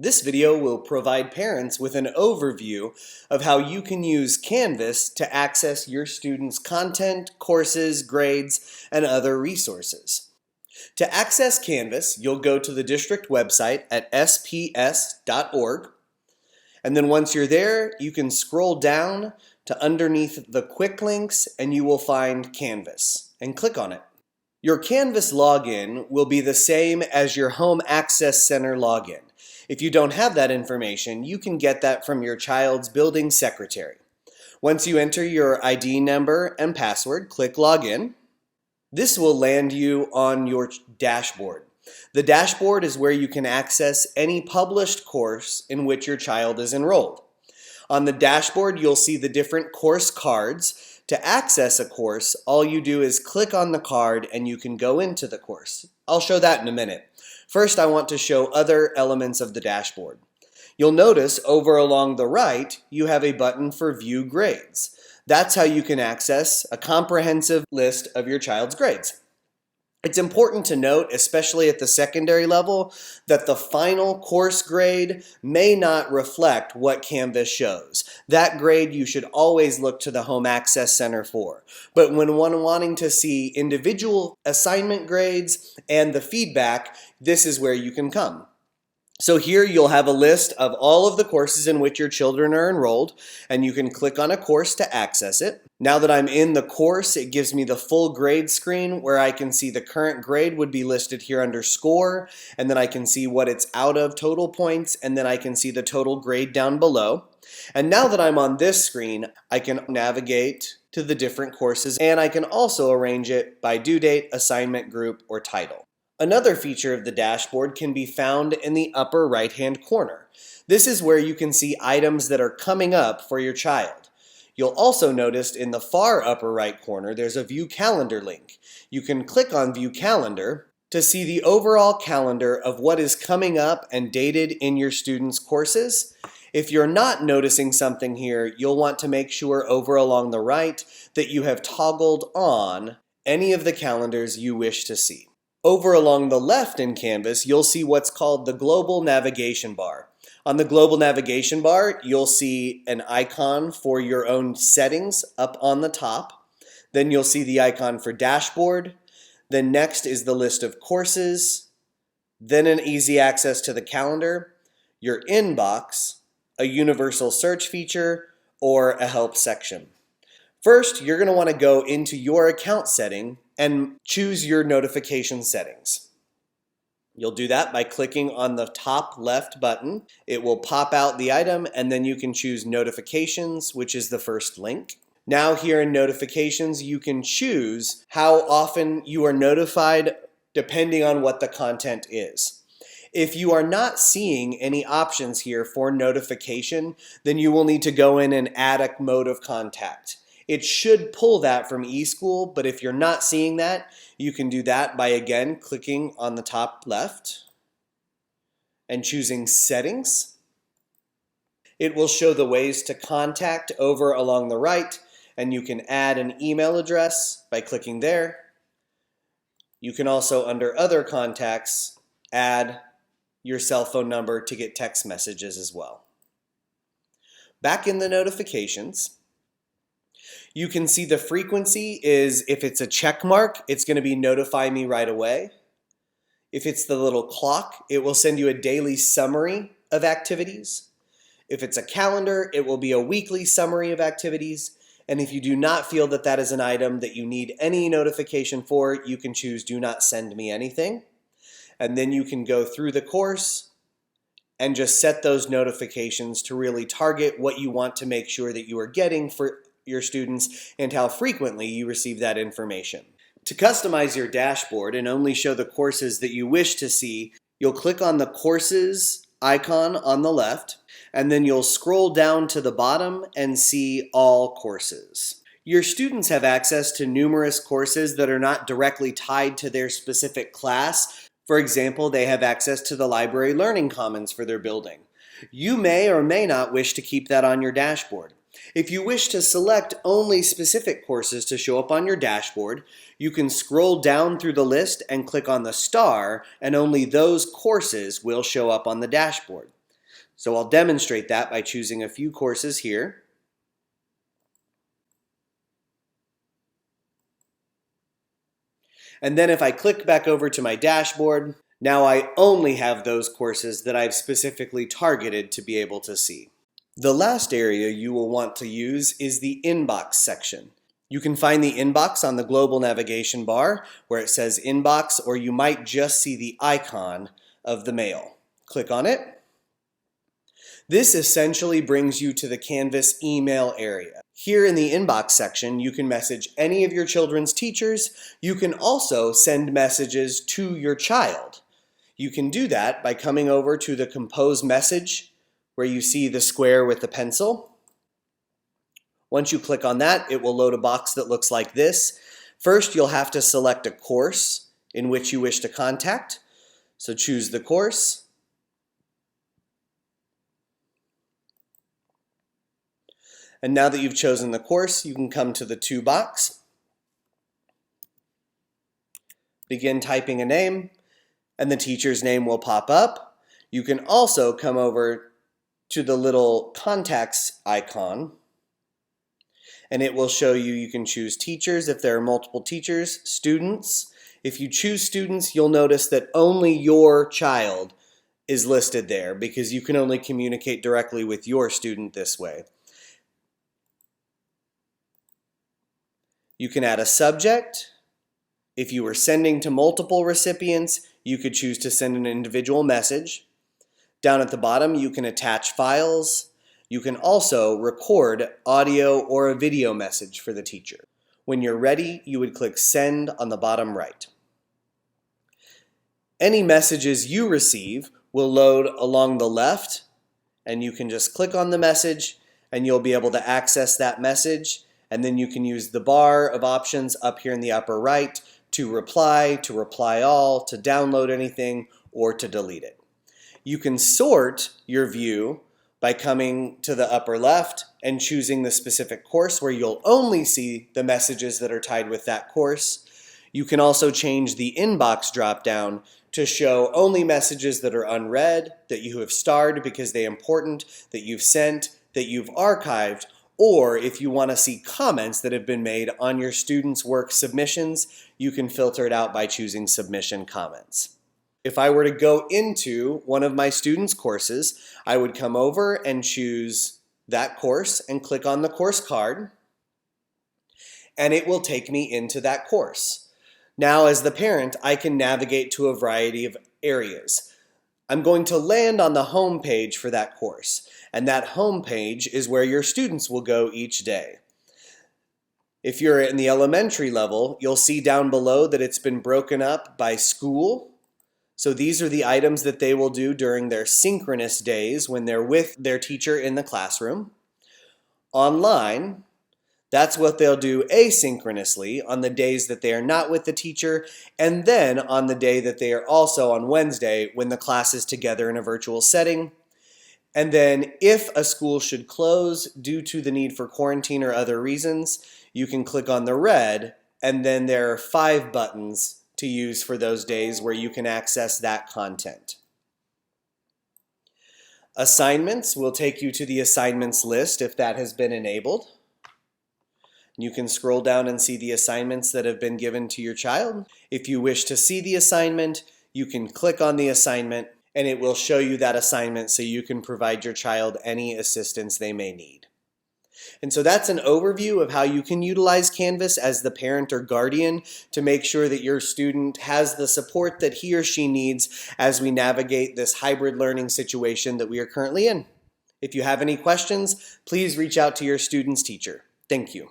This video will provide parents with an overview of how you can use Canvas to access your students' content, courses, grades, and other resources. To access Canvas, you'll go to the district website at sps.org, and then once you're there, you can scroll down to underneath the quick links and you will find Canvas, and click on it. Your Canvas login will be the same as your Home Access Center login. If you don't have that information, you can get that from your child's building secretary. Once you enter your ID number and password, click Login. This will land you on your dashboard. The dashboard is where you can access any published course in which your child is enrolled. On the dashboard, you'll see the different course cards. To access a course, all you do is click on the card and you can go into the course. I'll show that in a minute. First, I want to show other elements of the dashboard. You'll notice over along the right, you have a button for View Grades. That's how you can access a comprehensive list of your child's grades. It's important to note, especially at the secondary level, that the final course grade may not reflect what Canvas shows. That grade you should always look to the Home Access Center for. But when wanting to see individual assignment grades and the feedback, this is where you can come. So here you'll have a list of all of the courses in which your children are enrolled, and you can click on a course to access it. Now that I'm in the course, it gives me the full grade screen where I can see the current grade would be listed here under score, and then I can see what it's out of total points, and then I can see the total grade down below. And now that I'm on this screen, I can navigate to the different courses, and I can also arrange it by due date, assignment group, or title. Another feature of the dashboard can be found in the upper right-hand corner. This is where you can see items that are coming up for your child. You'll also notice in the far upper right corner there's a View Calendar link. You can click on View Calendar to see the overall calendar of what is coming up and dated in your students' courses. If you're not noticing something here, you'll want to make sure over along the right that you have toggled on any of the calendars you wish to see. Over along the left in Canvas, you'll see what's called the Global Navigation Bar. On the Global Navigation Bar, you'll see an icon for your own settings up on the top. Then you'll see the icon for Dashboard. Then next is the list of courses. Then an easy access to the calendar, your inbox, a universal search feature, or a help section. First, you're going to want to go into your account setting and choose your notification settings. You'll do that by clicking on the top left button. It will pop out the item and then you can choose notifications, which is the first link. Now here in notifications, you can choose how often you are notified depending on what the content is. If you are not seeing any options here for notification, then you will need to go in and add a mode of contact. It should pull that from eSchool, but if you're not seeing that, you can do that by again clicking on the top left and choosing Settings. It will show the ways to contact over along the right, and you can add an email address by clicking there. You can also, under Other Contacts, add your cell phone number to get text messages as well. Back in the notifications, you can see the frequency is, if it's a check mark, it's going to be notify me right away. If it's the little clock, it will send you a daily summary of activities. If it's a calendar, it will be a weekly summary of activities. And if you do not feel that that is an item that you need any notification for, you can choose Do Not Send Me Anything. And then you can go through the course and just set those notifications to really target what you want to make sure that you are getting for your students and how frequently you receive that information. To customize your dashboard and only show the courses that you wish to see, you'll click on the courses icon on the left, and then you'll scroll down to the bottom and see all courses. Your students have access to numerous courses that are not directly tied to their specific class. For example, they have access to the Library Learning Commons for their building. You may or may not wish to keep that on your dashboard. If you wish to select only specific courses to show up on your dashboard, you can scroll down through the list and click on the star, and only those courses will show up on the dashboard. So I'll demonstrate that by choosing a few courses here. And then if I click back over to my dashboard, now I only have those courses that I've specifically targeted to be able to see. The last area you will want to use is the inbox section. You can find the inbox on the global navigation bar where it says inbox, or you might just see the icon of the mail. Click on it. This essentially brings you to the Canvas email area. Here in the inbox section, you can message any of your children's teachers. You can also send messages to your child. You can do that by coming over to the Compose Message, where you see the square with the pencil. Once you click on that, it will load a box that looks like this. First, you'll have to select a course in which you wish to contact. So choose the course. And now that you've chosen the course, you can come to the To box, begin typing a name, and the teacher's name will pop up. You can also come over to the little contacts icon, and it will show you can choose teachers if there are multiple teachers, students. If you choose students, you'll notice that only your child is listed there because you can only communicate directly with your student this way. You can add a subject. If you were sending to multiple recipients, you could choose to send an individual message. Down at the bottom, you can attach files. You can also record audio or a video message for the teacher. When you're ready, you would click Send on the bottom right. Any messages you receive will load along the left, and you can just click on the message and you'll be able to access that message. And then you can use the bar of options up here in the upper right to reply all, to download anything, or to delete it. You can sort your view by coming to the upper left and choosing the specific course where you'll only see the messages that are tied with that course. You can also change the inbox dropdown to show only messages that are unread, that you have starred because they're important, that you've sent, that you've archived, or if you want to see comments that have been made on your students' work submissions, you can filter it out by choosing Submission Comments. If I were to go into one of my students' courses, I would come over and choose that course and click on the course card, and it will take me into that course. Now, as the parent, I can navigate to a variety of areas. I'm going to land on the home page for that course, and that home page is where your students will go each day. If you're in the elementary level, you'll see down below that it's been broken up by school. So these are the items that they will do during their synchronous days when they're with their teacher in the classroom. Online, that's what they'll do asynchronously on the days that they are not with the teacher, and then on the day that they are also on Wednesday when the class is together in a virtual setting. And then if a school should close due to the need for quarantine or other reasons, you can click on the red, and then there are 5 buttons to use for those days where you can access that content. Assignments will take you to the assignments list if that has been enabled. You can scroll down and see the assignments that have been given to your child. If you wish to see the assignment, you can click on the assignment and it will show you that assignment so you can provide your child any assistance they may need. And so that's an overview of how you can utilize Canvas as the parent or guardian to make sure that your student has the support that he or she needs as we navigate this hybrid learning situation that we are currently in. If you have any questions, please reach out to your student's teacher. Thank you.